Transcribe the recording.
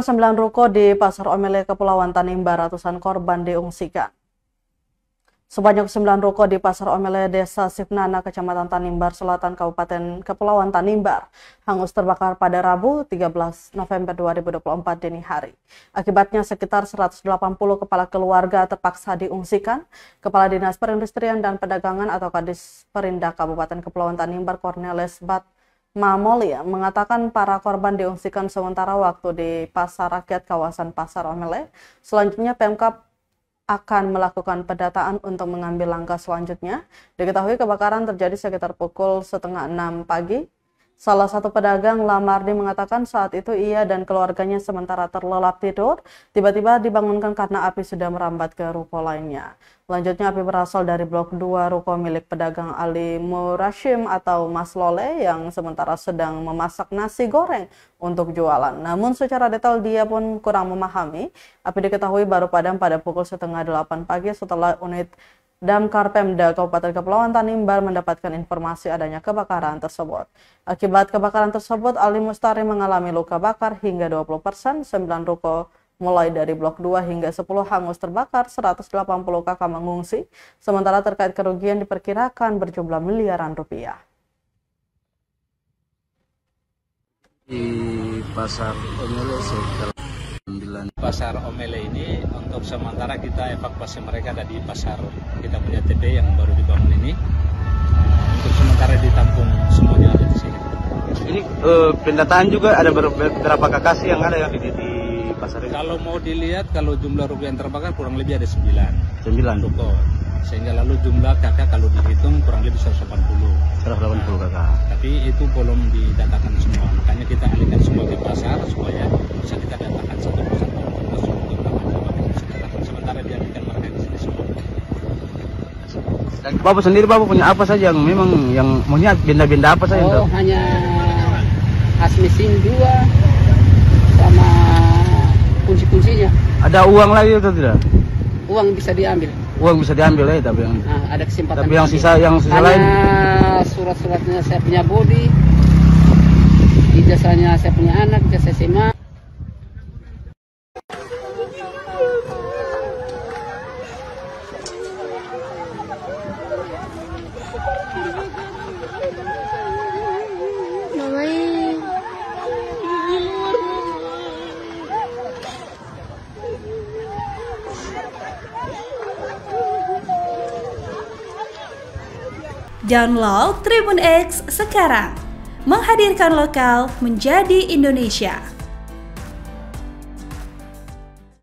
9 ruko di Pasar Omele, Kepulauan Tanimbar, ratusan korban diungsikan. Sebanyak 9 ruko di Pasar Omele, Desa Sipnana, Kecamatan Tanimbar Selatan, Kabupaten Kepulauan Tanimbar, hangus terbakar pada Rabu 13 November 2024 dini hari. Akibatnya sekitar 180 kepala keluarga terpaksa diungsikan. Kepala Dinas Perindustrian dan Perdagangan atau Kadis Perindak Kabupaten Kepulauan Tanimbar, Cornelis Mamolia, mengatakan para korban diungsikan sementara waktu di Pasar Rakyat kawasan Pasar Omele. Selanjutnya Pemkab akan melakukan pendataan untuk mengambil langkah selanjutnya. Diketahui kebakaran terjadi sekitar pukul 5:30 pagi. Salah satu pedagang, Lamardi, mengatakan saat itu ia dan keluarganya sementara terlelap tidur, tiba-tiba dibangunkan karena api sudah merambat ke ruko lainnya. Selanjutnya api berasal dari blok 2 ruko milik pedagang Ali Murashim atau Mas Lole yang sementara sedang memasak nasi goreng untuk jualan. Namun secara detail dia pun kurang memahami. Api diketahui baru padam pada pukul 7:30 pagi setelah unit Damkar Pemda Kabupaten Kepulauan Tanimbar mendapatkan informasi adanya kebakaran tersebut. Akibat kebakaran tersebut, Ali Mustari mengalami luka bakar hingga 20%, 9 ruko mulai dari blok 2 hingga 10 hangus terbakar, 180 kakak mengungsi, sementara terkait kerugian diperkirakan berjumlah miliaran rupiah. Di Pasar Omele sekitar 9. Pasar Omele ini untuk sementara kita evakuasi mereka dari pasar kita punya TP yang baru dibangun ini. Untuk sementara ditampung semuanya ada di sini. Ini pendataan juga ada berapa kakak yang ada yang di pasar ini? Kalau mau dilihat, kalau jumlah ruko yang terbakar kurang lebih ada 9 ruko. Sehingga lalu jumlah kakak kalau dihitung kurang lebih 180 kakak. Tapi itu belum didatakan semua. Makanya kita alihkan semua ke pasar supaya bisa kita datakan satu persatu. Sementara dialihkan mereka di sini semua. Dan Bapak sendiri, Bapak punya apa saja yang memang yang maksudnya benda-benda apa saja? Oh, hanya as mesin 2 sama kunci-kuncinya. Ada uang lagi atau tidak? Uang bisa diambil. Uang bisa diambil ya, tapi yang ada kesempatan. Tapi yang sisa lain surat-suratnya saya punya body, ijazahnya saya punya anak, ijazah SMA. Download Tribun X sekarang, menghadirkan lokal menjadi Indonesia.